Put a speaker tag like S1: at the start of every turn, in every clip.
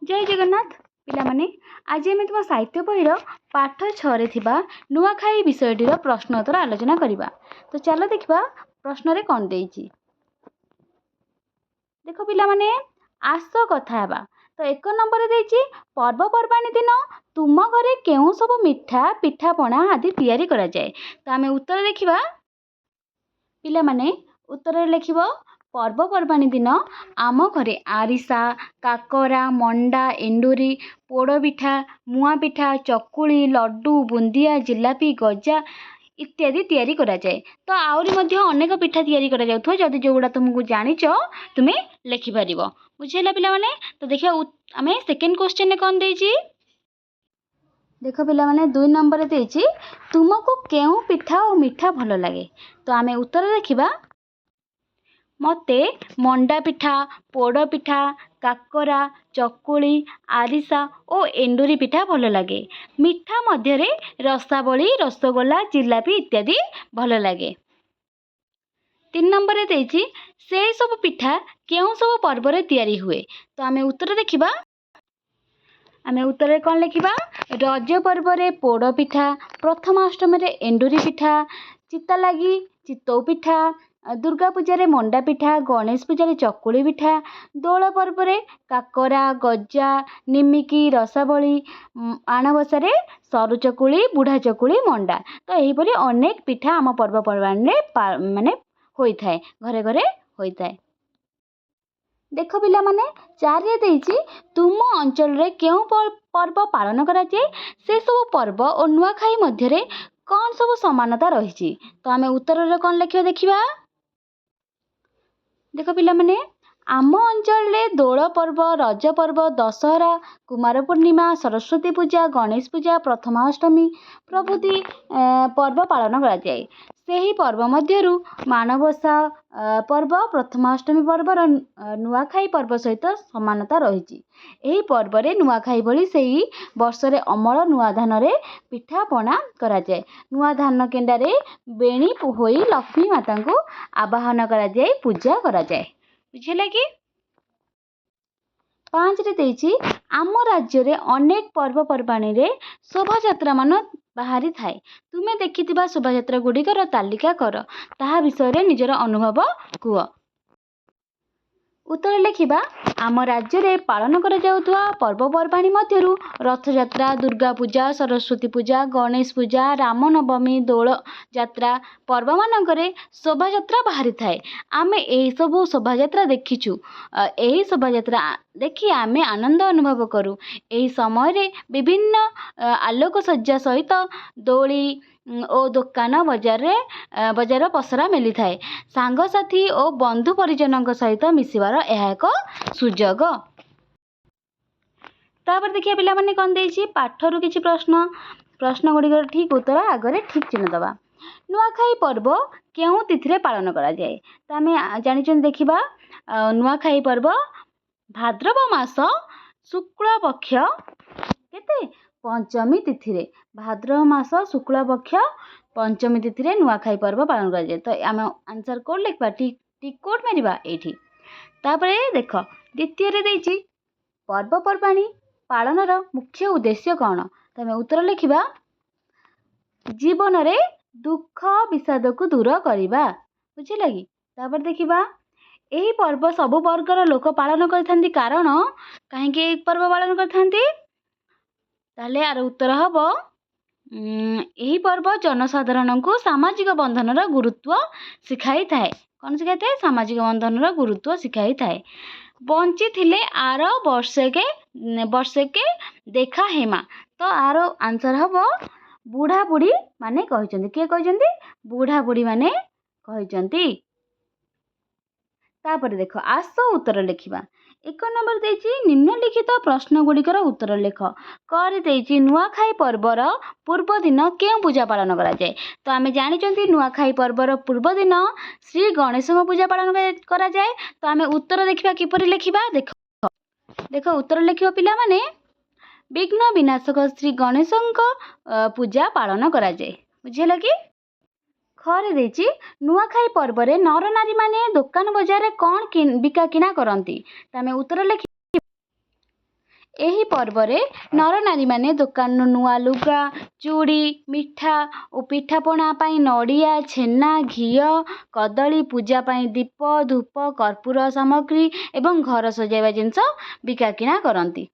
S1: जय जगन्नाथ पिला माने आज आम तुम साहित्य बहीर पाठ 6 रे थिबा नुआखाई विषयटीर प्रश्नोत्तर आलोचना करवा। तो चलो देखा प्रश्न रे कौन देइछि। देखो पिला माने आस कथा हेबा। तो एक नंबर देइछि पर्वपर्वाणी दिन तुम घरे केउ सब मिठा पिठापଣା आदि तैयारी करा जाए। तो आमे उत्तर देखिबा। पिला माने उत्तर लिखिबो पर्वपर्वाणी दिन आम घरे आरिसा काकरा मंडा एंडुरी पोड़पिठा मुआ पिठा चकुली लड्डू बुंदिया जिलापी गजा इत्यादि तैयारी करा जाए। तो आउरी मध्य अनेक पिठा तैयारी करा जाउथो। जदि जोगुडा तुमको जानिचो तुमे लिखि परिबो। बुझेला पिला माने। तो देखिया आमे सेकंड क्वेश्चन ने कोन देइछि। देखो पिला माने 2 नंबर देइछि तुमको केउ पिठा और मिठा भलो लागे। तो आमे उत्तर देखिबा। मते मंडा पिठा पोड़ पिठा काकरा चकुली आरिसा और एंडुरी पिठा भलो लगे। मिठा मध्यरे रसावली रसगोला जिलापी इत्यादि भलो लगे। 3 नंबर देइछि से सब पिठा केउ सब पर्व रे तैयारी हुए। तो आमे उत्तर देखिबा। आमे उत्तर कौन लिखिबा रज पर्व रे पोड़ पिठा प्रथमाष्टमी रे एंडुरी पिठा चिता लगी चितौ पिठा दुर्गा पूजा रे मंडा पिठा गणेश पूजा रे चकुली पिठा दोल पर्व रे काकरा गजा निमिकी रसावली आणबसा रे सरू चकुली बुढ़ा चकुली मंडा। तो यहीपरि अनेक पिठा आम पर्वपर्वाणी रे माने होई थाए घरे घरे होई थाए। देख पिला माने 4 रे देइछि तुम अंचल रे केउ पर्व पालन करा जाए से सब पर्व और नुआखाई मध्य रे कौन सब समानता रही। तो आमे उत्तर रे कौन लिखिबा देखिबा। देख पिला माने आम अंचल रे दोल पर्व रज पर्व दशहरा कुमार पूर्णिमा सरस्वती पूजा गणेश पूजा प्रथमाष्टमी प्रभृति पर्व पालन करा जाए। सेही पर्व मध्यरु माणबसा पर्व प्रथमाष्टमी पर्वर नुआखाई पर्व सहित समानता रही। एही पर्व रे नुआखाई भली सेही वर्ष रे अमल नुआ धान रे पिठा पଣା करा जाए। नुआ धान केंडा रे बेणी होई लक्ष्मी माता को आवाहन करा जाए पूजा करा जाए। बुझिला कि 5 रे देइछि आम राज्य रे अनेक पर्वपर्वाणी रे शोभायात्रा मान बाहरी थाए। तुमे देखिथिबा शोभायात्रा गुड़िकर तालिका कर ताहा विषय रे निजर अनुभव कुह। उत्तर लिखिबा आम राज्य रे पालन करा जाउथुवा पर्वपर्वाणी मध्यरु रथयात्रा दुर्गा पूजा सरस्वती पूजा गणेश पूजा रामनवमी दोल यात्रा पर्व मानकरे शोभायात्रा बाहरी थाए। आमे एही सबु शोभायात्रा देखिछु। एही शोभायात्रा देखि आमे आनंद अनुभव करू। एही समय रे विभिन्न आलोक सज्जा सहित दोली ओ दुकान बजार पसरा मिली थाए। सांगसाथी और बंधु परिजन सहित मिसिबार यह एक सुजोग। तापर देखिए पिला माने कौन देइछि पाठरु किछि प्रश्न गुड़िकर ठीक उत्तर आगरे ठीक चिन्ह दबा। नुआखाई पर्व केउ तिथि पालन करा जाए। तो आमे जानिछन देखिबा नुआखाई पर्व भाद्रव मास शुक्ल पक्ष केते पंचमी तिथि रे भाद्रव मास शुक्ल पक्ष पंचमी तिथि रे नुआखाई पर्व पालन करा जाए। तो आमे आंसर कोड लिखबा ठीक कोड मारिबा एठी। तापरे देख द्वितीय रे देइछि पर्वपर्वाणी पालनर मुख्य उद्देश्य कौन। तो आमे उत्तर लिखिबा जीवन रे दुख विषाद को दूर करिबा। बुझिला कि तापर देखिबा एही पर्व सब वर्गर लोक पालन करथांती कारण काहेकि पर्व पालन करथांती ताले यार उत्तर हबो एही पर्व जनसाधारण को सामाजिक बंधनर गुरुत्व शिखाई थाए। कौन शिखाई थाए सामाजिक बंधनर गुरुत्व शिखाई थाए। बंची थिले आर वर्षे के देखा हेमा। तो आर आंसर हबो बुढ़ा बुढ़ी माने कहिसंती के कहिसंती बुढ़ा बुढ़ी माने कहिसंती। तापर देखो आस उत्तर लिखिबा। 1 नंबर देइछि निम्नलिखित प्रश्न गुड़िकर उत्तर लेख। कर देइछि नुआखाई पर्वर पूर्व दिन केउ पूजा पालन करा जाए। तो आमे जानिचंती नुआखाई पर्वर पूर्व दिन श्री गणेश पूजा पालन करा जाए। तो आमे उत्तर देखिबा किपरि लिखिबा। देखो उत्तर लिखिबा पिला माने विघ्न विनाशक श्री गणेश पूजा पालन करा जाए। बुझिला कि खरे देइछि नुआखाई पर्व रे नर नारी माने दुकान बजार रे कौन बिका किना करंती। तमे उत्तर लिखि ଏହି ପର୍ବରେ ନରନାରୀମାନେ ଦୋକାନରୁ ନୂଆ ଲୁଗା, ଚୁଡ଼ି, ମିଠା ଓ ପିଠାପଣା ପାଇଁ ନଡ଼ିଆ, ଛେନା, ଘିଅ, କଦଳୀ, ପୂଜା ପାଇଁ ଦୀପ, ଧୂପ, କର୍ପୂର ସାମଗ୍ରୀ ଏବଂ ଘର ସଜାଇବା ଜିନିଷ ବିକାକିଣା କରନ୍ତି।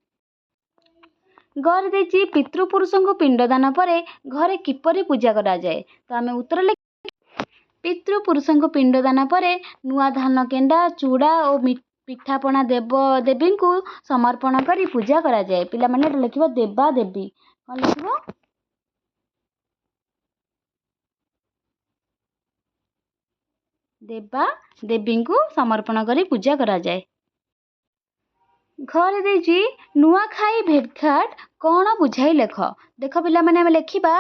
S1: ଘରେ ଦେଇଛି ପିତୃପୁରୁଷଙ୍କୁ ପିଣ୍ଡଦାନ ପରେ ଘରେ କିପରି ପୂଜା କରାଯାଏ? ତ ଆମେ ଉତ୍ତର ପିତୃପୁରୁଷଙ୍କୁ ପିଣ୍ଡଦାନ ପରେ ନୂଆ ଧାନ କେଣ୍ଡା, ଚୁଡ଼ା ଓ ପିଠାପଣା ଦେବ ଦେବୀଙ୍କୁ ସମର୍ପଣ କରି ପୂଜା କରାଯାଏ। ପିଲାମାନେ ଏଠି ଲେଖିବ ଦେବା ଦେବୀ। କ'ଣ ଲେଖିବ? ଦେବା ଦେବୀଙ୍କୁ ସମର୍ପଣ କରି ପୂଜା କରାଯାଏ। ଘରେ ଦେଇଛି ନୂଆଖାଇ ଭେଟଘାଟ କ'ଣ ବୁଝାଇ ଲେଖ। ଦେଖ ପିଲାମାନେ ଆମେ ଲେଖିବା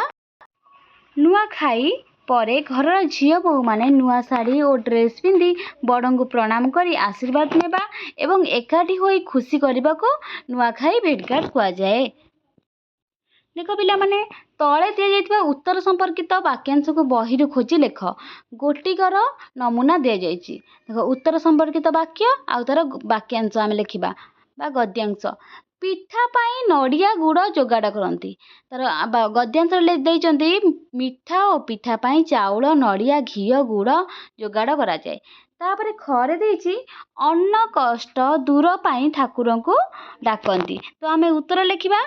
S1: ନୂଆଖାଇ ପରେ ଘରର ଝିଅ ବୋହୂମାନେ ନୂଆ ଶାଢ଼ୀ ଓ ଡ୍ରେସ୍ ପିନ୍ଧି ବଡ଼ଙ୍କୁ ପ୍ରଣାମ କରି ଆଶୀର୍ବାଦ ନେବା ଏବଂ ଏକାଠି ହୋଇ ଖୁସି କରିବାକୁ ନୂଆଖାଇ ଭେଟଘାଟ କୁହାଯାଏ। ଦେଖ ପିଲାମାନେ ତଳେ ଦିଆଯାଇଥିବା ଉତ୍ତର ସମ୍ପର୍କିତ ବାକ୍ୟାଂଶକୁ ବହିରୁ ଖୋଜି ଲେଖ। ଗୋଟିକର ନମୁନା ଦିଆଯାଇଛି। ଦେଖ ଉତ୍ତର ସମ୍ପର୍କିତ ବାକ୍ୟ ଆଉ ତାର ବାକ୍ୟାଂଶ ଆମେ ଲେଖିବା ବା ଗଦ୍ୟାଂଶ। ପିଠା ପାଇଁ ନଡ଼ିଆ ଗୁଡ଼ ଯୋଗାଡ଼ କରନ୍ତି। ତାର ଗଦ୍ୟାଂଶରେ ଦେଇଛନ୍ତି ମିଠା ଓ ପିଠା ପାଇଁ ଚାଉଳ, ନଡ଼ିଆ, ଘିଅ, ଗୁଡ଼ ଯୋଗାଡ଼ କରାଯାଏ। ତାପରେ ଘରେ ଦେଇଛି ଅନ୍ନ କଷ୍ଟ ଦୂର ପାଇଁ ଠାକୁରଙ୍କୁ ଡାକନ୍ତି। ତ ଆମେ ଉତ୍ତର ଲେଖିବା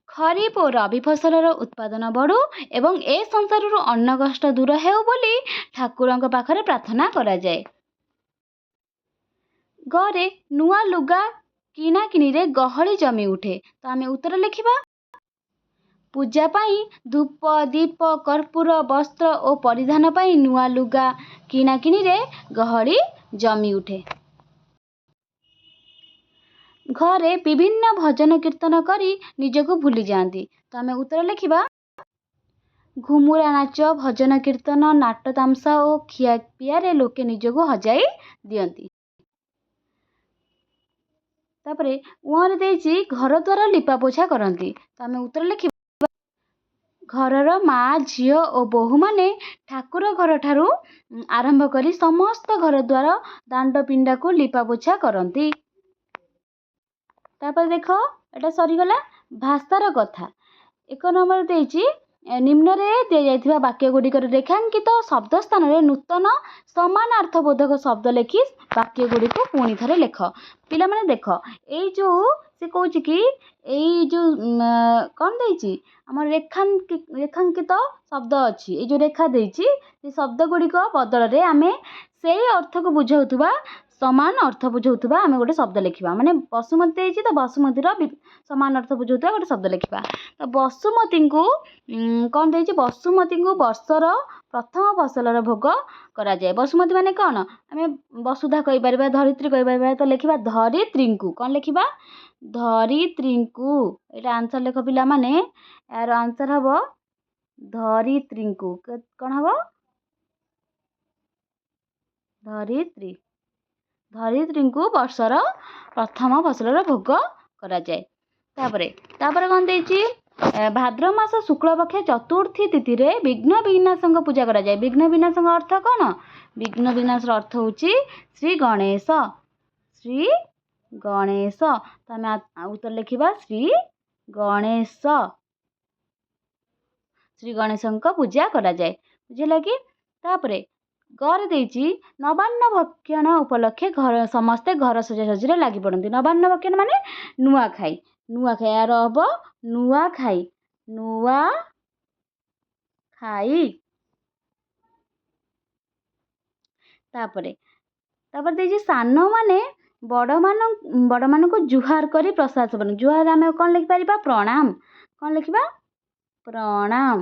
S1: ଖରିଫ ଓ ରବି ଫସଲର ଉତ୍ପାଦନ ବଢ଼ୁ ଏବଂ ଏ ସଂସାରରୁ ଅନ୍ନ କଷ୍ଟ ଦୂର ହେଉ ବୋଲି ଠାକୁରଙ୍କ ପାଖରେ ପ୍ରାର୍ଥନା କରାଯାଏ। ଘରେ ନୂଆ ଲୁଗା କିଣାକିଣିରେ ଗହଳି ଜମି ଉଠେ। ତ ଆମେ ଉତ୍ତର ଲେଖିବା ପୂଜା ପାଇଁ ଧୂପ, ଦୀପ, କର୍ପୂର, ବସ୍ତ୍ର ଓ ପରିଧାନ ପାଇଁ ନୂଆ ଲୁଗା କିଣାକିଣିରେ ଗହଳି ଜମି ଉଠେ। ଘରେ ବିଭିନ୍ନ ଭଜନ କୀର୍ତ୍ତନ କରି ନିଜକୁ ଭୁଲି ଯାଆନ୍ତି। ତ ଆମେ ଉତ୍ତର ଲେଖିବା ଘୁମୁରା ନାଚ, ଭଜନ କୀର୍ତ୍ତନ, ନାଟ ତାମସା ଓ ଖିଆପିଆରେ ଲୋକେ ନିଜକୁ ହଜାଇ ଦିଅନ୍ତି। ତାପରେ ଉଁରେ ଦେଇଛି ଘର ଦ୍ୱାର ଲିପାପୋଛା କରନ୍ତି। ତ ଆମେ ଉତ୍ତର ଲେଖିବା ଘରର ମା, ଝିଅ ଓ ବୋହୂମାନେ ଠାକୁର ଘରଠାରୁ ଆରମ୍ଭ କରି ସମସ୍ତ ଘର ଦ୍ୱାର ଦାଣ୍ଡ ପିଣ୍ଡାକୁ ଲିପାପୋଛା କରନ୍ତି। ତାପରେ ଦେଖ ଏଟା ସରିଗଲା। ଭାଷାର କଥା 1 ନମ୍ବର ଦେଇଛି ନିମ୍ନରେ ଦିଆଯାଇଥିବା ବାକ୍ୟ ଗୁଡ଼ିକରେ ରେଖାଙ୍କିତ ଶବ୍ଦ ସ୍ଥାନରେ ନୂତନ ସମାନାର୍ଥବୋଧକ ଶବ୍ଦ ଲେଖି ବାକ୍ୟ ଗୁଡ଼ିକୁ ପୁଣି ଥରେ ଲେଖ। ପିଲାମାନେ ଦେଖ ଏଇ ଯୋଉ ସେ କହୁଛି କି ଏଇ ଯୋଉ କ'ଣ ଦେଇଛି ଆମର ରେଖାଙ୍କିତ ଶବ୍ଦ ଅଛି। ଏଇ ଯୋଉ ରେଖା ଦେଇଛି ସେ ଶବ୍ଦ ଗୁଡ଼ିକ ବଦଳରେ ଆମେ ସେଇ ଅର୍ଥକୁ ବୁଝାଉଥିବା ସମାନ ଅର୍ଥ ବୁଝାଉଥିବା ଆମେ ଗୋଟେ ଶବ୍ଦ ଲେଖିବା। ମାନେ ବସୁମତୀ ଦେଇଛି ତ ବସୁମତୀର ସମାନ ଅର୍ଥ ବୁଝାଉଥିବା ଗୋଟେ ଶବ୍ଦ ଲେଖିବା। ତ ବସୁମତୀଙ୍କୁ କ'ଣ ଦେଇଛି ବସୁମତୀଙ୍କୁ ବର୍ଷର ପ୍ରଥମ ଫସଲର ଭୋଗ କରାଯାଏ। ବସୁମତୀ ମାନେ କ'ଣ? ଆମେ ବସୁଧା କହିପାରିବା, ଧରିତ୍ରୀ କହିପାରିବା। ତ ଲେଖିବା ଧରିତ୍ରୀଙ୍କୁ। କ'ଣ ଲେଖିବା? ଧରିତ୍ରୀଙ୍କୁ। ଏଇଟା ଆନ୍ସର ଲେଖ ପିଲାମାନେ। ଏହାର ଆନ୍ସର ହବ ଧରିତ୍ରୀଙ୍କୁ। କ'ଣ ହବ? ଧରିତ୍ରୀ। ଧରିତ୍ରୀଙ୍କୁ ବର୍ଷର ପ୍ରଥମ ଫସଲର ଭୋଗ କରାଯାଏ। ତାପରେ କ'ଣ ଦେଇଛି ଭାଦ୍ର ମାସ ଶୁକ୍ଳପକ୍ଷ ଚତୁର୍ଥୀ ତିଥିରେ ବିଘ୍ନ ବିନାଶଙ୍କ ପୂଜା କରାଯାଏ। ବିଘ୍ନ ବିନାଶଙ୍କ ଅର୍ଥ କ'ଣ? ବିଘ୍ନ ବିନାଶର ଅର୍ଥ ହେଉଛି ଶ୍ରୀ ଗଣେଶ। ଶ୍ରୀ ଗଣେଶ। ତ ଆମେ ଉତ୍ତର ଲେଖିବା ଶ୍ରୀ ଗଣେଶ। ଶ୍ରୀ ଗଣେଶଙ୍କ ପୂଜା କରାଯାଏ। ବୁଝିଲା କି? ତାପରେ ଘରେ ଦେଇଛି ନବାନ୍ନ ଭକ୍ଷଣ ଉପଲକ୍ଷେ ସମସ୍ତେ ଘର ସଜାସଜିରେ ଲାଗି ପଡ଼ନ୍ତି। ନବାନ୍ନ ଭକ୍ଷଣ ମାନେ ନୂଆଖାଇ। ନୂଆଖାଇ ଏହାର ହବ ନୂଆଖାଇ। ନୂଆଖାଇ। ତାପରେ ଦେଇଛି ସାନମାନେ ବଡ଼ମାନଙ୍କୁ ଜୁହାର କରି ପ୍ରସାଦ ସେବନ। ଜୁହାର ଆମେ କ'ଣ ଲେଖିପାରିବା? ପ୍ରଣାମ। କ'ଣ ଲେଖିବା? ପ୍ରଣାମ।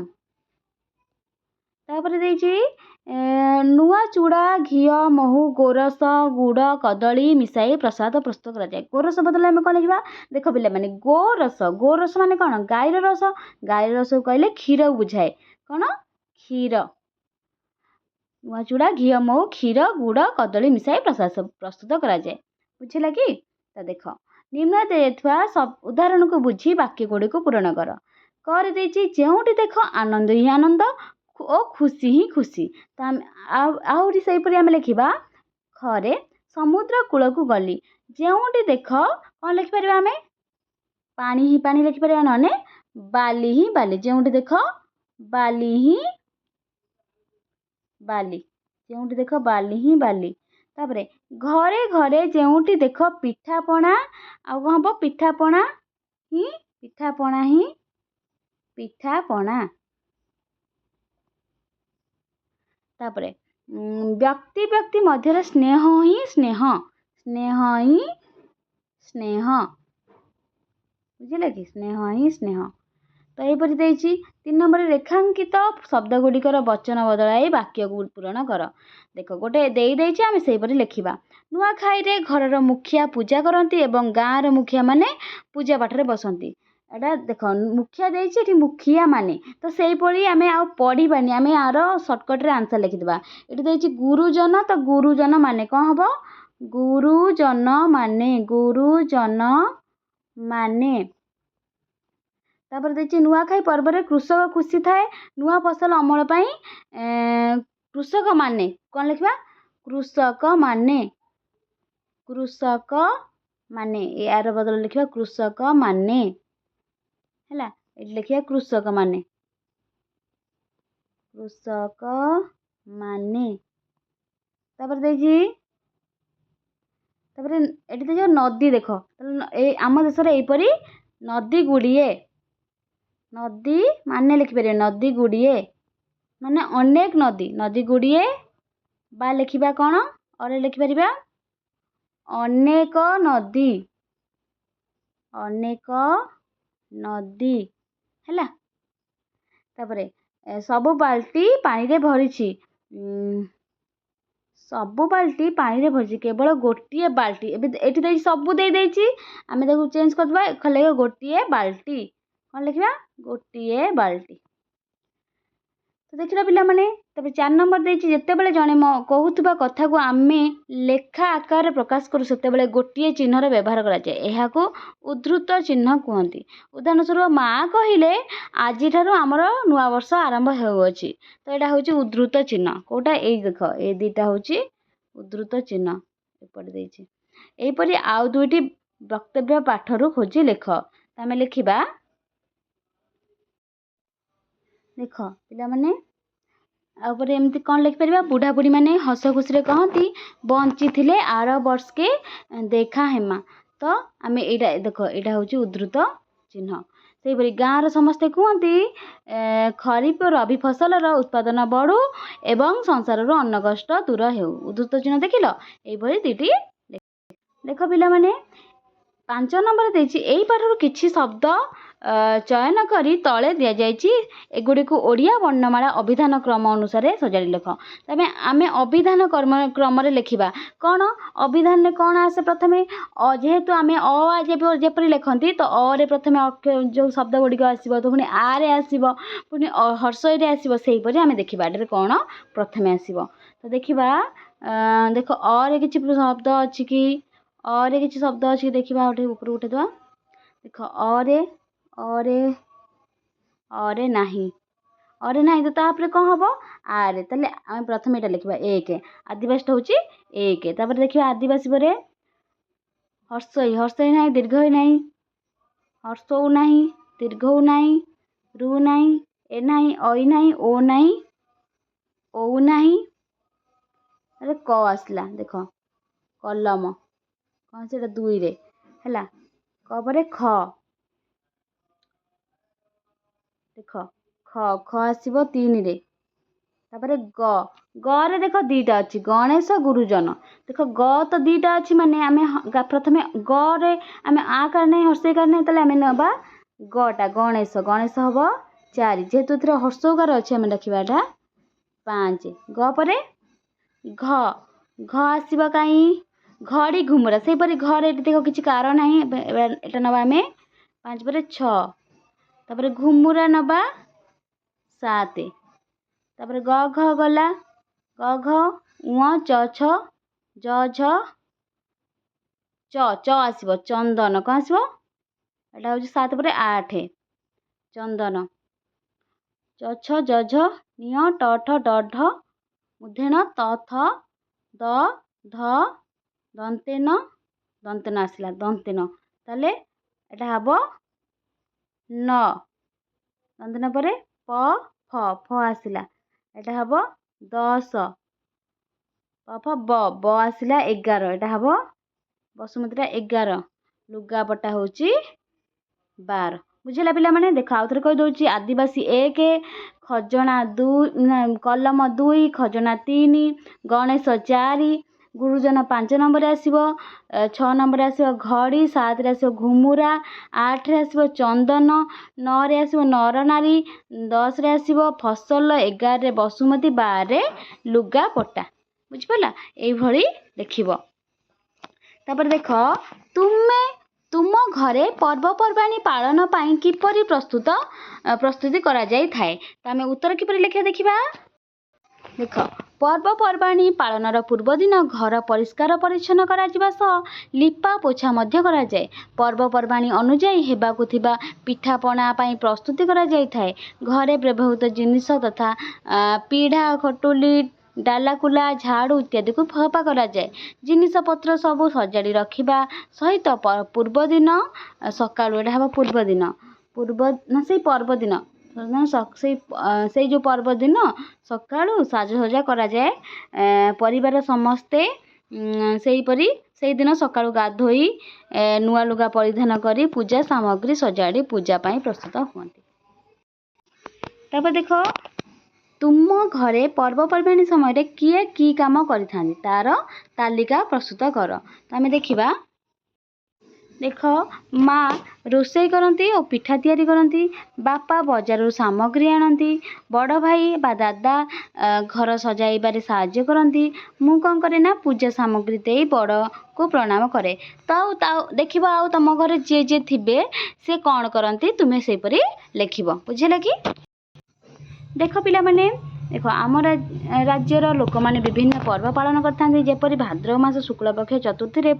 S1: ତାପରେ ଦେଇଛି ନୂଆ ଚୁଡ଼ା, ଘିଅ, ମହୁ, ଗୋରସ, ଗୁଡ଼, କଦଳୀ ମିଶାଇ ପ୍ରସାଦ ପ୍ରସ୍ତୁତ କରାଯାଏ। ଗୋରସ ବଦଳରେ ଆମେ କ'ଣ ଲେଖିବା? ଦେଖ ପିଲାମାନେ ଗୋରସ। ଗୋରସ ମାନେ କ'ଣ? ଗାଈର ରସ। ଗାଈର ରସକୁ କହିଲେ କ୍ଷୀର ବୁଝାଏ। କ'ଣ? କ୍ଷୀର। ନୂଆ ଚୁଡ଼ା, ଘିଅ, ମହୁ, କ୍ଷୀର, ଗୁଡ଼, କଦଳୀ ମିଶାଇ ପ୍ରସାଦ ପ୍ରସ୍ତୁତ କରାଯାଏ। ବୁଝିଲା କି? ତ ଦେଖ ନିମ୍ନ ଦେଇଥିବା ଉଦାହରଣକୁ ବୁଝି ବାକ୍ୟ ଗୁଡ଼ିକୁ ପୂରଣ କର। କରି ଦେଇଛି ଯେଉଁଠି ଦେଖ ଆନନ୍ଦ ହିଁ ଆନନ୍ଦ ଓ ଖୁସି ହିଁ ଖୁସି। ତ ଆହୁରି ସେହିପରି ଆମେ ଲେଖିବା ଘରେ ସମୁଦ୍ର କୂଳକୁ ଗଲି। ଯେଉଁଠି ଦେଖ କ'ଣ ଲେଖିପାରିବା ଆମେ? ପାଣି ହିଁ ପାଣି ଲେଖିପାରିବା, ନହେଲେ ବାଲି ହିଁ ବାଲି। ଯେଉଁଠି ଦେଖ ବାଲି ହିଁ ବାଲି, ଯେଉଁଠି ଦେଖ ବାଲି ହିଁ ବାଲି। ତାପରେ ଘରେ ଘରେ ଯେଉଁଠି ଦେଖ ପିଠାପଣା, ଆଉ କ'ଣ ହବ? ପିଠାପଣା ହିଁ ପିଠାପଣା। ତାପରେ ବ୍ୟକ୍ତି ବ୍ୟକ୍ତି ମଧ୍ୟରେ ସ୍ନେହ ହିଁ ସ୍ନେହ, ସ୍ନେହ ହିଁ ସ୍ନେହ, ବୁଝିଲେ କି? ସ୍ନେହ ହିଁ ସ୍ନେହ। ତ ଏହିପରି ଦେଇଛି। 3 ନମ୍ବରରେ ରେଖାଙ୍କିତ ଶବ୍ଦ ଗୁଡ଼ିକର ବଚନ ବଦଳାଇ ବାକ୍ୟକୁ ପୂରଣ କର। ଦେଖ ଗୋଟେ ଦେଇଛି, ଆମେ ସେହିପରି ଲେଖିବା। ନୂଆଖାଇରେ ଘରର ମୁଖିଆ ପୂଜା କରନ୍ତି ଏବଂ ଗାଁର ମୁଖିଆ ମାନେ ପୂଜା ପାଠରେ ବସନ୍ତି। ଏଇଟା ଦେଖ ମୁଖିଆ ଦେଇଛି, ଏଠି ମୁଖିଆ ମାନେ, ତ ସେଇଭଳି ଆମେ ଆଉ ପଢ଼ିବାନି, ଆମେ ଆର ସର୍ଟକଟ୍ରେ ଆନ୍ସର୍ ଲେଖିଦେବା। ଏଠି ଦେଇଛି ଗୁରୁଜନ, ତ ଗୁରୁଜନ ମାନେ କ'ଣ ହବ? ଗୁରୁଜନ ମାନେ, ଗୁରୁଜନ ମାନେ। ତାପରେ ଦେଇଛି ନୂଆଖାଇ ପର୍ବରେ କୃଷକ ଖୁସି ଥାଏ ନୂଆ ଫସଲ ଅମଳ ପାଇଁ। କୃଷକ ମାନେ କ'ଣ ଲେଖିବା? କୃଷକ ମାନେ, କୃଷକ ମାନେ, ଏହାର ବଦଳରେ ଲେଖିବା କୃଷକ ମାନେ, ହେଲା। ଏଠି ଲେଖିବା କୃଷକ ମାନେ, କୃଷକ ମାନେ। ତାପରେ ଦେଇଛି, ତାପରେ ଏଠି ଦେଇଛି ନଦୀ। ଦେଖ ଆମ ଦେଶରେ ଏହିପରି ନଦୀ ଗୁଡ଼ିଏ, ନଦୀ ମାନେ ଲେଖିପାରିବେ ନଦୀ ଗୁଡ଼ିଏ, ମାନେ ଅନେକ ନଦୀ, ନଦୀ ଗୁଡ଼ିଏ, ବା ଲେଖିବା କ'ଣ? ଅରେ ଲେଖିପାରିବା ଅନେକ ନଦୀ, ଅନେକ ନଦୀ, ହେଲା। ତାପରେ ସବୁ ବାଲ୍ଟି ପାଣିରେ ଭରିଛି, ସବୁ ବାଲ୍ଟି ପାଣିରେ ଭରିଛି, କେବଳ ଗୋଟିଏ ବାଲ୍ଟି। ଏବେ ଏଠି ଦେଇଛି ସବୁ ଦେଇଛି, ଆମେ ତାକୁ ଚେଞ୍ଜ କରିଦେବା। ଖାଲି ଗୋଟିଏ ବାଲ୍ଟି, କ'ଣ ଲେଖିବା? ଗୋଟିଏ ବାଲ୍ଟି। ତ ଦେଖିଲ ପିଲାମାନେ। ତାପରେ 4 ନମ୍ବର ଦେଇଛି, ଯେତେବେଳେ ଜଣେ କହୁଥିବା କଥାକୁ ଆମେ ଲେଖା ଆକାରରେ ପ୍ରକାଶ କରୁ ସେତେବେଳେ ଗୋଟିଏ ଚିହ୍ନର ବ୍ୟବହାର କରାଯାଏ। ଏହାକୁ ଉଦ୍ଧୃତ ଚିହ୍ନ କୁହନ୍ତି। ଉଦାହରଣ ସ୍ୱରୂପ ମା କହିଲେ ଆଜିଠାରୁ ଆମର ନୂଆବର୍ଷ ଆରମ୍ଭ ହେଉଅଛି। ତ ଏଇଟା ହେଉଛି ଉଦ୍ଧୃତ ଚିହ୍ନ। କୋଉଟା? ଏଇ ଦେଖ, ଏଇ ଦୁଇଟା ହେଉଛି ଉଦ୍ଧୃତ ଚିହ୍ନ। ଏପଟେ ଦେଇଛି। ଏହିପରି ଆଉ 2ଟି ବକ୍ତବ୍ୟ ପାଠରୁ ଖୋଜି ଲେଖ। ଆମେ ଲେଖିବା। ଦେଖ ପିଲାମାନେ, ଆଉ ପରେ ଏମିତି କ'ଣ ଲେଖିପାରିବା? ବୁଢ଼ାବୁଢ଼ୀ ମାନେ ହସ ଖୁସିରେ କହନ୍ତି ବଞ୍ଚିଥିଲେ ଆର ବର୍ଷକେ ଦେଖା ହେମା। ତ ଆମେ ଏଇଟା ଦେଖ, ଏଇଟା ହେଉଛି ଉଦ୍ଧୃତ ଚିହ୍ନ। ସେହିପରି ଗାଁର ସମସ୍ତେ କୁହନ୍ତି ଖରିଫ ଓ ରବି ଫସଲର ଉତ୍ପାଦନ ବଢ଼ୁ ଏବଂ ସଂସାରରୁ ଅନ୍ନ କଷ୍ଟ ଦୂର ହେଉ। ଉଦ୍ଧୃତ ଚିହ୍ନ ଦେଖିଲ? ଏଇଭଳି 2ଟି ଦେଖ ପିଲାମାନେ। 5 ନମ୍ବର ଦେଇଛି, ଏଇ ପାଠରୁ କିଛି ଶବ୍ଦ ଚୟନ କରି ତଳେ ଦିଆଯାଇଛି, ଏଗୁଡ଼ିକୁ ଓଡ଼ିଆ ବର୍ଣ୍ଣମାଳା ଅଭିଧାନ କ୍ରମ ଅନୁସାରେ ସଜାଡ଼ି ଲେଖ। ତେବେ ଆମେ ଅଭିଧାନ କ୍ରମରେ ଲେଖିବା। କ'ଣ ଅଭିଧାନରେ କ'ଣ ଆସେ? ପ୍ରଥମେ ଯେହେତୁ ଆମେ ଯେପରି ଲେଖନ୍ତି, ତ ଅରେ ପ୍ରଥମେ ଯେଉଁ ଶବ୍ଦ ଗୁଡ଼ିକ ଆସିବ, ତ ପୁଣି ଆରେ ଆସିବ, ପୁଣି ହର୍ଷଇରେ ଆସିବ। ସେହିପରି ଆମେ ଦେଖିବା ଏଠାରେ କ'ଣ ପ୍ରଥମେ ଆସିବ। ତ ଦେଖିବା, ଦେଖ ଅରେ କିଛି ଶବ୍ଦ ଅଛି କି? ଅରେ କିଛି ଶବ୍ଦ ଅଛି କି? ଦେଖିବା, ଗୋଟେ ଉପରକୁ ଉଠେଇଦେବା। ଦେଖ ଅରେ ନାହିଁ, ଅରେ ନାହିଁ, ତ ତାପରେ କ'ଣ ହବ? ଆରେ। ତାହେଲେ ଆମେ ପ୍ରଥମେ ଏଇଟା ଲେଖିବା 1। ଆଦିବାସୀଟା ହେଉଛି 1। ତାପରେ ଦେଖିବା ଆଦିବାସୀ ପରେ ହର୍ଷଇ ନାହିଁ, ଦୀର୍ଘଇ ନାହିଁ, ହର୍ଷଉ ନାହିଁ, ଦୀର୍ଘଉ ନାହିଁ, ରୁ ନାହିଁ, ଏ ନାହିଁ, ଐ ନାହିଁ, ଓ ନାହିଁ, ଔ ନାହିଁ। ତାପରେ କ ଆସିଲା। ଦେଖ କଲମ, କ'ଣ ସେଟା 2ରେ, ହେଲା। କ ପରେ ଖ, ଦେଖ ଖ ଆସିବ 3ରେ। ତାପରେ ଗରେ ଦେଖ 2ଟା ଅଛି, ଗଣେଶ ଗୁରୁଜନ। ଦେଖ ଗ ତ 2ଟା ଅଛି, ମାନେ ଆମେ ପ୍ରଥମେ ଗରେ ଆମେ ଆ କାର ନାହିଁ, ହର୍ଷଇ କାର ନାହିଁ, ତାହେଲେ ଆମେ ନେବା ଗଟା, ଗଣେଶ। ଗଣେଶ ହବ 4, ଯେହେତୁ ଏଥିରେ ହର୍ଷଉକାର ଅଛି ଆମେ ଲେଖିବା ଏଟା 5। ଗ ପରେ ଘ ଆସିବ କାହିଁ? ଘଡ଼ି ଘୁମୁରା। ସେହିପରି ଘରେ ଏଠି ଦେଖ କିଛି କାର ନାହିଁ, ଏଟା ନେବା ଆମେ 5 ପରେ 6। ତାପରେ ଘୁମୁରା ନେବା 7। ତାପରେ ଗ ଘ ଗଲା, ଗ ଘ ଉଁ ଚ ଛ ଜ ଝ ଚ ଆସିବ ଚନ୍ଦନ। କ'ଣ ଆସିବ? ଏଟା ହେଉଛି 7 ପରେ 8 ଚନ୍ଦନ। ଚ ଛ ଜ ଝ ନିଅ ଟ ଠ ଡ ଢ ମୂର୍ଧଣ୍ୟ ତ ଥ ଦ ଧ ଦନ୍ତେନ, ଦନ୍ତେନ ଆସିଲା ଦନ୍ତେନ। ତାହେଲେ ଏଟା ହେବ 9। 9 ଦିନ ପରେ ପ ଫ ଆସିଲା, ଏଟା ହେବ 10। ପ ଫ ବ ଆସିଲା 11, ଏଟା ହେବ ବସୁମତୀଟା 11। ଲୁଗାପଟା ହେଉଛି 12। ବୁଝିଲା ପିଲାମାନେ? ଦେଖ ଆଉ ଥରେ କହିଦେଉଛି। ଆଦିବାସୀ 1, ଖଜଣା 2, କଲମ 2, ଖଜଣା 3, ଗଣେଶ 4, ଗୁରୁଜନ 5 ନମ୍ବରରେ ଆସିବ। 6 ନମ୍ବରରେ ଆସିବ ଘଡ଼ି, 7ରେ ଆସିବ ଘୁମୁରା, 8ରେ ଆସିବ ଚନ୍ଦନ, 9ରେ ଆସିବ ନରନାରୀ, 10ରେ ଆସିବ ଫସଲ, 11ରେ ବସୁମତୀ, 12ରେ ଲୁଗାପଟା। ବୁଝିପାରିଲା? ଏଇଭଳି ଲେଖିବ। ତାପରେ ଦେଖ, ତୁମ ଘରେ ପର୍ବପର୍ବାଣୀ ପାଳନ ପାଇଁ କିପରି ପ୍ରସ୍ତୁତି କରାଯାଇଥାଏ? ତ ଆମେ ଉତ୍ତର କିପରି ଲେଖିବା ଦେଖିବା। ଦେଖ, ପର୍ବପର୍ବାଣୀ ପାଳନର ପୂର୍ବଦିନ ଘର ପରିଷ୍କାର ପରିଚ୍ଛନ୍ନ କରାଯିବା ସହ ଲିପା ପୋଛା ମଧ୍ୟ କରାଯାଏ। ପର୍ବପର୍ବାଣୀ ଅନୁଯାୟୀ ହେବାକୁ ଥିବା ପିଠାପଣା ପାଇଁ ପ୍ରସ୍ତୁତି କରାଯାଇଥାଏ। ଘରେ ବ୍ୟବହୃତ ଜିନିଷ ତଥା ପିଢ଼ା, ଖଟୁଲି, ଡାଲାକୁଲା, ଝାଡ଼ୁ ଇତ୍ୟାଦିକୁ ସଫା କରାଯାଏ। ଜିନିଷପତ୍ର ସବୁ ସଜାଡ଼ି ରଖିବା ସହିତ ପୂର୍ବଦିନ ସକାଳୁ, ଏଇଟା ହେବ ପୂର୍ବଦିନ, ସେଇ ପର୍ବଦିନ, ସେଇ ଯେଉଁ ପର୍ବଦିନ ସକାଳୁ ସାଜସଜ୍ଜା କରାଯାଏ। ପରିବାର ସମସ୍ତେ ସେଇଦିନ ସକାଳୁ ଗାଧୋଇ ନୂଆ ଲୁଗା ପରିଧାନ କରି ପୂଜା ସାମଗ୍ରୀ ସଜାଡ଼ି ପୂଜା ପାଇଁ ପ୍ରସ୍ତୁତ ହୁଅନ୍ତି। ତାପରେ ଦେଖ, ତୁମ ଘରେ ପର୍ବପର୍ବାଣୀ ସମୟରେ କିଏ କି କାମ କରିଥାନ୍ତି ତାର ତାଲିକା ପ୍ରସ୍ତୁତ କର। ତ ଆମେ ଦେଖିବା। ଦେଖ, ମା ରୋଷେଇ କରନ୍ତି ଓ ପିଠା ତିଆରି କରନ୍ତି। ବାପା ବଜାରରୁ ସାମଗ୍ରୀ ଆଣନ୍ତି। ବଡ଼ ଭାଇ ବା ଦାଦା ଘର ସଜାଇବାରେ ସାହାଯ୍ୟ କରନ୍ତି। ମୁଁ କ'ଣ କରେ ନା ପୂଜା ସାମଗ୍ରୀ ଦେଇ ବଡ଼କୁ ପ୍ରଣାମ କରେ। ତ ଦେଖିବ, ଆଉ ତମ ଘରେ ଯିଏ ଥିବେ ସେ କ'ଣ କରନ୍ତି ତୁମେ ସେହିପରି ଲେଖିବ। ବୁଝିଲେ କି? ଦେଖ ପିଲାମାନେ, ଦେଖ ଆମ ରାଜ୍ୟର ଲୋକମାନେ ବିଭିନ୍ନ ପର୍ବ ପାଳନ କରିଥାନ୍ତି। ଯେପରି ଭାଦ୍ରବ ମାସ ଶୁକ୍ଳପକ୍ଷ ଚତୁର୍ଥୀରେ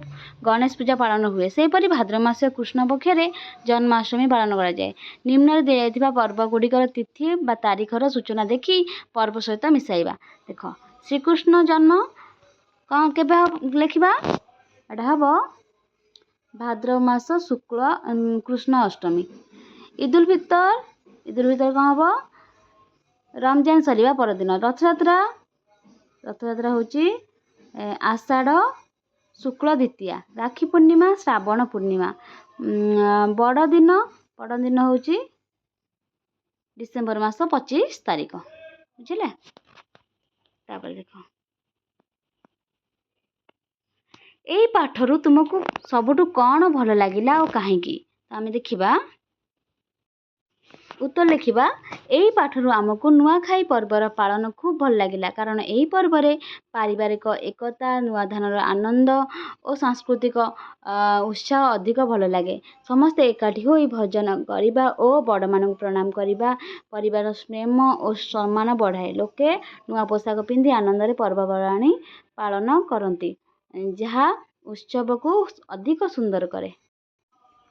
S1: ଗଣେଶ ପୂଜା ପାଳନ ହୁଏ, ସେହିପରି ଭାଦ୍ରବ ମାସ କୃଷ୍ଣ ପକ୍ଷରେ ଜନ୍ମାଷ୍ଟମୀ ପାଳନ କରାଯାଏ। ନିମ୍ନରେ ଦିଆଯାଇଥିବା ପର୍ବଗୁଡ଼ିକର ତିଥି ବା ତାରିଖର ସୂଚନା ଦେଖି ପର୍ବ ସହିତ ମିଶାଇବା। ଦେଖ, ଶ୍ରୀକୃଷ୍ଣ ଜନ୍ମ କ'ଣ କେବେ ଲେଖିବା? ଏଟା ହେବ ଭାଦ୍ରବ ମାସ ଶୁକ୍ଳ କୃଷ୍ଣ ଅଷ୍ଟମୀ। ଇଦୁଲ ଫିତର କ'ଣ ହେବ? ରମଜାନ ସରିବା ପରଦିନ। ରଥଯାତ୍ରା ହେଉଛି ଆଷାଢ଼ ଶୁକ୍ଳ ଦ୍ୱିତୀୟା। ରାକ୍ଷୀ ପୂର୍ଣ୍ଣିମା ଶ୍ରାବଣ ପୂର୍ଣ୍ଣିମା। ବଡ଼ଦିନ ହେଉଛି ଡିସେମ୍ବର ମାସ 25 ତାରିଖ। ବୁଝିଲେ? ତାପରେ ଦେଖ, ଏଇ ପାଠରୁ ତୁମକୁ ସବୁଠୁ କ'ଣ ଭଲ ଲାଗିଲା ଆଉ କାହିଁକି? ତ ଆମେ ଦେଖିବା। ଉତ୍ତର ଲେଖିବା। ଏହି ପାଠରୁ ଆମକୁ ନୂଆଖାଇ ପର୍ବର ପାଳନ ଖୁବ୍ ଭଲ ଲାଗିଲା, କାରଣ ଏହି ପର୍ବରେ ପାରିବାରିକ ଏକତା, ନୂଆ ଧାନର ଆନନ୍ଦ ଓ ସାଂସ୍କୃତିକ ଉତ୍ସାହ ଅଧିକ ଭଲ ଲାଗେ। ସମସ୍ତେ ଏକାଠି ହୋଇ ଭୋଜନ କରିବା ଓ ବଡ଼ମାନଙ୍କୁ ପ୍ରଣାମ କରିବା ପରିବାର ସ୍ନେହ ଓ ସମ୍ମାନ ବଢ଼ାଏ। ଲୋକେ ନୂଆ ପୋଷାକ ପିନ୍ଧି ଆନନ୍ଦରେ ପର୍ବପର୍ବାଣୀ ପାଳନ କରନ୍ତି, ଯାହା ଉତ୍ସବକୁ ଅଧିକ ସୁନ୍ଦର କରେ।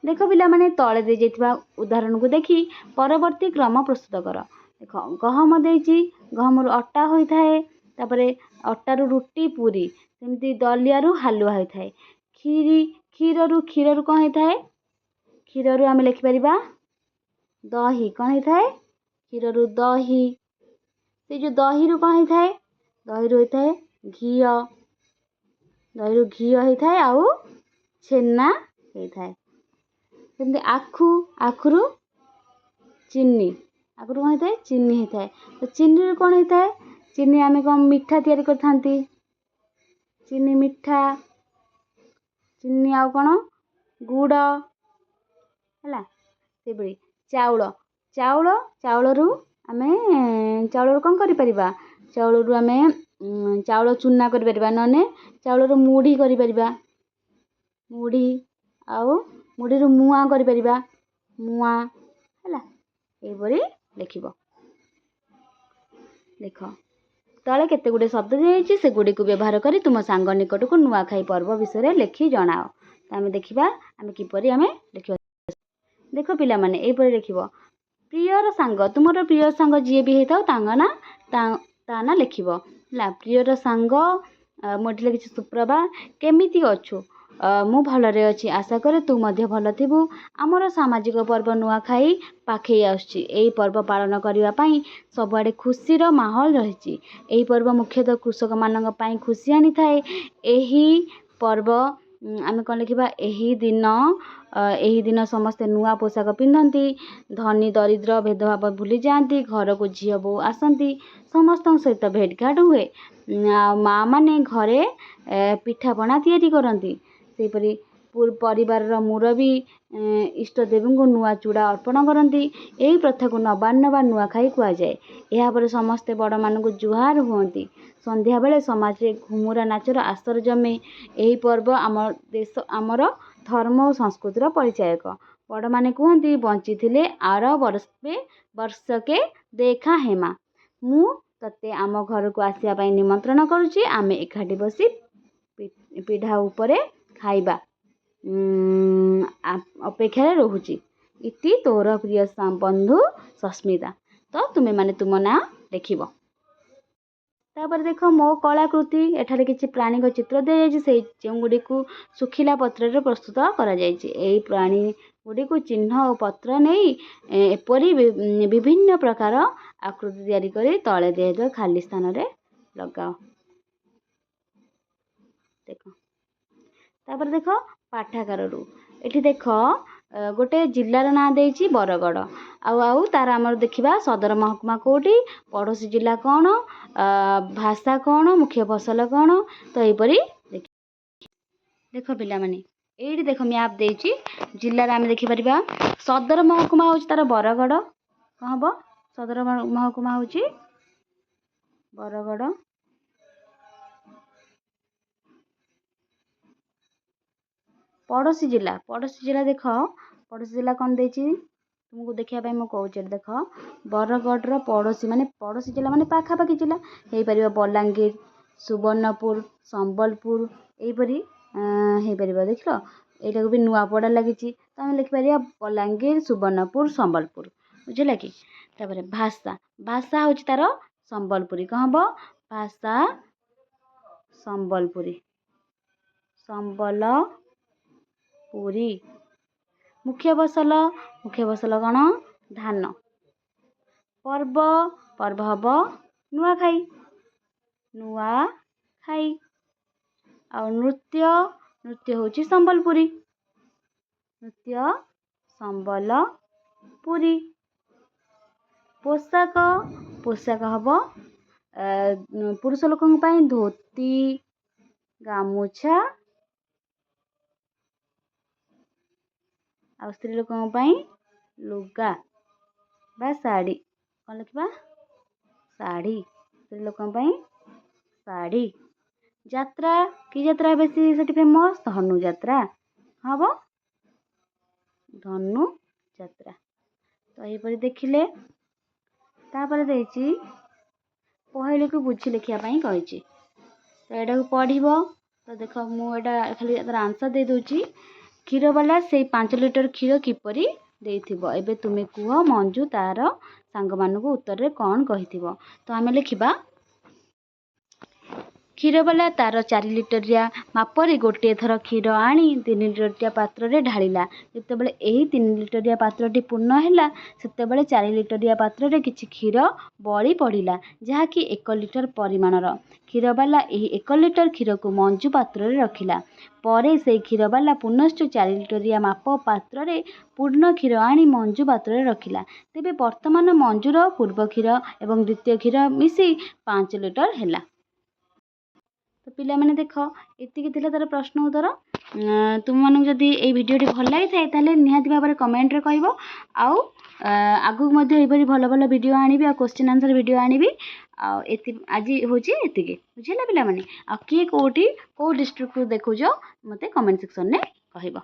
S1: ଦେଖ ପିଲାମାନେ, ତଳେ ଦିଆଯାଇଥିବା ଉଦାହରଣକୁ ଦେଖି ପରବର୍ତ୍ତୀ କ୍ରମ ପ୍ରସ୍ତୁତ କର। ଦେଖ, ଗହମ ଦେଇଛି, ଗହମରୁ ଅଟା ହୋଇଥାଏ। ତାପରେ ଅଟାରୁ ରୁଟି, ପୁରୀ। ସେମିତି ଦଲିଆରୁ ହାଲୁଆ ହୋଇଥାଏ। କ୍ଷୀରରୁ କ'ଣ ହେଇଥାଏ? କ୍ଷୀରରୁ ଆମେ ଲେଖିପାରିବା ଦହି। କ'ଣ ହେଇଥାଏ? କ୍ଷୀରରୁ ଦହି। ସେ ଯେଉଁ ଦହିରୁ କ'ଣ ହେଇଥାଏ? ଦହିରୁ ହୋଇଥାଏ ଘିଅ। ଦହିରୁ ଘିଅ ହେଇଥାଏ ଆଉ ଛେନା ହେଇଥାଏ। ସେମିତି ଆଖୁରୁ ଚିନି। ଆଖୁରୁ କ'ଣ ହେଇଥାଏ? ଚିନି ହେଇଥାଏ। ତ ଚିନିରୁ କ'ଣ ହେଇଥାଏ? ଚିନି ଆମେ କ'ଣ ମିଠା ତିଆରି କରିଥାନ୍ତି। ଚିନି ମିଠା। ଚିନି ଆଉ କ'ଣ? ଗୁଡ଼। ହେଲା? ସେଭଳି ଚାଉଳରୁ କ'ଣ କରିପାରିବା? ଚାଉଳରୁ ଆମେ ଚାଉଳ ଚୁନା କରିପାରିବା, ନହେଲେ ଚାଉଳରୁ ମୁଢ଼ି କରିପାରିବା। ମୁଢ଼ିରୁ ମୁଆଁ କରିପାରିବା। ହେଲା? ଏହିପରି ଲେଖିବ। ଦେଖ, ତଳେ କେତେ ଗୁଡ଼ିଏ ଶବ୍ଦ ଦିଆଯାଇଛି, ସେଗୁଡ଼ିକୁ ବ୍ୟବହାର କରି ତୁମ ସାଙ୍ଗ ନିକଟକୁ ନୂଆଖାଇ ପର୍ବ ବିଷୟରେ ଲେଖି ଜଣାଅ। ତ ଆମେ ଦେଖିବା କିପରି ଲେଖିବା। ଦେଖ ପିଲାମାନେ, ଏହିପରି ଲେଖିବ। ପ୍ରିୟର ସାଙ୍ଗ, ତୁମର ପ୍ରିୟ ସାଙ୍ଗ ଯିଏ ବି ହେଇଥାଉ ତା ନାଁ ଲେଖିବ। ହେଲା? ପ୍ରିୟର ସାଙ୍ଗ, ମୁଁ ଏଠି ଲେଖିଛି ସୁପ୍ରଭା। କେମିତି ଅଛୁ? ମୁଁ ଭଲରେ ଅଛି, ଆଶା କରେ ତୁ ମଧ୍ୟ ଭଲ ଥିବୁ। ଆମର ସାମାଜିକ ପର୍ବ ନୂଆଖାଇ ପାଖେଇ ଆସୁଛି। ଏହି ପର୍ବ ପାଳନ କରିବା ପାଇଁ ସବୁଆଡ଼େ ଖୁସିର ମାହୋଲ ରହିଛି। ଏହି ପର୍ବ ମୁଖ୍ୟତଃ କୃଷକମାନଙ୍କ ପାଇଁ ଖୁସି ଆଣିଥାଏ। ଏହି ପର୍ବ ଆମେ କ'ଣ ଲେଖିବା, ଏହି ଦିନ ସମସ୍ତେ ନୂଆ ପୋଷାକ ପିନ୍ଧନ୍ତି, ଧନୀ ଦରିଦ୍ର ଭେଦଭାବ ଭୁଲିଯାଆନ୍ତି, ଘରକୁ ଝିଅ ବୋହୂ ଆସନ୍ତି, ସମସ୍ତଙ୍କ ସହିତ ଭେଟଘାଟ ହୁଏ। ମା ମାନେ ଘରେ ପିଠାପଣା ତିଆରି କରନ୍ତି। ସେହିପରି ପରିବାରର ମୁରବୀ ଇଷ୍ଟଦେବୀଙ୍କୁ ନୂଆ ଚୂଡ଼ା ଅର୍ପଣ କରନ୍ତି। ଏହି ପ୍ରଥାକୁ ନବାନ୍ନ ବା ନୂଆଖାଇ କୁହାଯାଏ। ଏହାପରେ ସମସ୍ତେ ବଡ଼ମାନଙ୍କୁ ଜୁହାର ହୁଅନ୍ତି। ସନ୍ଧ୍ୟାବେଳେ ସମାଜରେ ଘୁମୁରା ନାଚର ଆସର ଜମେ। ଏହି ପର୍ବ ଆମର ଧର୍ମ ଓ ସଂସ୍କୃତିର ପରିଚାୟକ। ବଡ଼ମାନେ କୁହନ୍ତି, ବଞ୍ଚିଥିଲେ ଆର ବର୍ଷକେ ଦେଖା ହେମା। ମୁଁ ତତେ ଆମ ଘରକୁ ଆସିବା ପାଇଁ ନିମନ୍ତ୍ରଣ କରୁଛି। ଆମେ ଏକାଠି ବସି ପିଢ଼ା ଉପରେ ଖାଇବା ଅପେକ୍ଷାରେ ରହୁଛି। ଇତି ତୋର ପ୍ରିୟ ବନ୍ଧୁ ସସ୍ମିତା। ତ ତୁମେମାନେ ତୁମ ନାଁ ଲେଖିବ। ତାପରେ ଦେଖ ମୋ କଳାକୃତି। ଏଠାରେ କିଛି ପ୍ରାଣୀଙ୍କ ଚିତ୍ର ଦିଆଯାଇଛି, ଯେଉଁଗୁଡ଼ିକୁ ଶୁଖିଲା ପତ୍ରରେ ପ୍ରସ୍ତୁତ କରାଯାଇଛି। ଏହି ପ୍ରାଣୀ ଗୁଡ଼ିକୁ ଚିହ୍ନ ଓ ପତ୍ର ନେଇ ଏପରି ବିଭିନ୍ନ ପ୍ରକାର ଆକୃତି ତିଆରି କରି ତଳେ ଦିଆଯାଇଥିବା ଖାଲି ସ୍ଥାନରେ ଲଗାଅ। ଦେଖ, ତାପରେ ଦେଖ ପାଠାଗାରରୁ। ଏଠି ଦେଖ ଗୋଟେ ଜିଲ୍ଲାର ନାଁ ଦେଇଛି ବରଗଡ଼। ଆଉ ତାର ଆମର ଦେଖିବା ସଦର ମହକୁମା କେଉଁଠି, ପଡ଼ୋଶୀ ଜିଲ୍ଲା କ'ଣ, ଭାଷା କ'ଣ, ମୁଖ୍ୟ ଫସଲ କ'ଣ। ତ ଏହିପରି ଦେଖ ପିଲାମାନେ, ଏଇଠି ଦେଖ ମ୍ୟାପ୍ ଦେଇଛି। ଜିଲ୍ଲାରେ ଆମେ ଦେଖିପାରିବା ସଦର ମହକୁମା ହେଉଛି ତାର ବରଗଡ଼। କ'ଣ ହେବ? ସଦର ମହକୁମା ହେଉଛି ବରଗଡ଼। ପଡ଼ୋଶୀ ଜିଲ୍ଲା ଦେଖ, ପଡ଼ୋଶୀ ଜିଲ୍ଲା କ'ଣ ଦେଇଛି ତୁମକୁ ଦେଖିବା ପାଇଁ ମୁଁ କହୁଛି। ଦେଖ, ବରଗଡ଼ର ପଡ଼ୋଶୀ ଜିଲ୍ଲା ମାନେ ପାଖାପାଖି ଜିଲ୍ଲା ହେଇପାରିବ ବଲାଙ୍ଗୀର, ସୁବର୍ଣ୍ଣପୁର, ସମ୍ବଲପୁର, ଏହିପରି ହେଇପାରିବ। ଦେଖିଲ, ଏଇଟାକୁ ବି ନୂଆପଡ଼ା ଲାଗିଛି। ତ ଆମେ ଲେଖିପାରିବା ବଲାଙ୍ଗୀର, ସୁବର୍ଣ୍ଣପୁର, ସମ୍ବଲପୁର। ବୁଝିଲା କି? ତାପରେ ଭାଷା ହେଉଛି ତାର ସମ୍ବଲପୁରୀ। କ'ଣ ହେବ? ଭାଷା ସମ୍ବଲପୁରୀ। ମୁଖ୍ୟ ଫସଲ କ'ଣ? ଧାନ। ପର୍ବ ହେବ ନୂଆଖାଇ। ଆଉ ନୃତ୍ୟ ହେଉଛି ସମ୍ବଲପୁରୀ। ପୋଷାକ ହେବ ପୁରୁଷ ଲୋକଙ୍କ ପାଇଁ ଧୋତି, ଗାମୁଛା, ଆଉ ସ୍ତ୍ରୀ ଲୋକଙ୍କ ପାଇଁ ଲୁଗା ବା ଶାଢ଼ୀ। କ'ଣ ଲେଖିବା? ଶାଢ଼ୀ। ସ୍ତ୍ରୀ ଲୋକଙ୍କ ପାଇଁ ଶାଢ଼ୀ। ଯାତ୍ରା, କି ଯାତ୍ରା ବେଶୀ ସେଠି ଫେମସ୍? ଧନୁଯାତ୍ରା। ହେବ ଧନୁଯାତ୍ରା। ତ ଏହିପରି ଦେଖିଲେ। ତାପରେ ଦେଇଛି ପହିଲିକୁ ବୁଝି ଲେଖିବା ପାଇଁ କହିଛି। ତ ଏଇଟାକୁ ପଢ଼ିବ। ତ ଦେଖ, ମୁଁ ଏଇଟା ଖାଲି ତାର ଆନ୍ସର୍ ଦେଇଦେଉଛି। କ୍ଷୀରବାଲା ସେଇ 5 ଲିଟର କ୍ଷୀର କିପରି ଦେଇଥିବ? ଏବେ ତୁମେ କୁହ। ମଞ୍ଜୁ ତାର ସାଙ୍ଗମାନଙ୍କୁ ଉତ୍ତରରେ କ'ଣ କହିଥିବ? ତ ଆମେ ଲେଖିବା, କ୍ଷୀରବାଲା ତାର 4 ଲିଟରିଆ ମାପରେ ଗୋଟିଏ ଥର କ୍ଷୀର ଆଣି 3 ଲିଟରିଆ ପାତ୍ରରେ ଢାଳିଲା। ଯେତେବେଳେ ଏହି 3 ଲିଟରିଆ ପାତ୍ରଟି ପୂର୍ଣ୍ଣ ହେଲା, ସେତେବେଳେ 4 ଲିଟରିଆ ପାତ୍ରରେ କିଛି କ୍ଷୀର ବଳି ପଡ଼ିଲା, ଯାହାକି 1 ଲିଟର ପରିମାଣର। କ୍ଷୀରବାଲା ଏହି 1 ଲିଟର କ୍ଷୀରକୁ ମଞ୍ଜୁ ପାତ୍ରରେ ରଖିଲା। ପରେ ସେହି କ୍ଷୀରବାଲା ପୁନଶ୍ଚ 4 ଲିଟରିଆ ମାପ ପାତ୍ରରେ ପୂର୍ଣ୍ଣ କ୍ଷୀର ଆଣି ମଞ୍ଜୁ ପାତ୍ରରେ ରଖିଲା। ତେବେ ବର୍ତ୍ତମାନ ମଞ୍ଜୁର ପୂର୍ବ କ୍ଷୀର ଏବଂ ଦ୍ୱିତୀୟ କ୍ଷୀର ମିଶି 5 ଲିଟର ହେଲା। ତ ପିଲାମାନେ ଦେଖ, ଏତିକି ଥିଲା ତାର ପ୍ରଶ୍ନ ଉତ୍ତର। ତୁମମାନଙ୍କୁ ଯଦି ଏଇ ଭିଡ଼ିଓଟି ଭଲ ଲାଗିଥାଏ ତାହେଲେ ନିହାତି ଭାବରେ କମେଣ୍ଟରେ କହିବ। ଆଉ ଆଗକୁ ମଧ୍ୟ ଏହିପରି ଭଲ ଭଲ ଭିଡ଼ିଓ ଆଣିବି, ଆଉ କ୍ୱେଶ୍ଚିନ୍ ଆନ୍ସର୍ ଭିଡ଼ିଓ ଆଣିବି। ଆଉ ଆଜି ହେଉଛି ଏତିକି। ବୁଝିଲା ପିଲାମାନେ? ଆଉ କିଏ କେଉଁ ଡିଷ୍ଟ୍ରିକ୍ଟରୁ ଦେଖୁଛ ମୋତେ କମେଣ୍ଟ ସେକ୍ସନ୍ରେ କହିବ।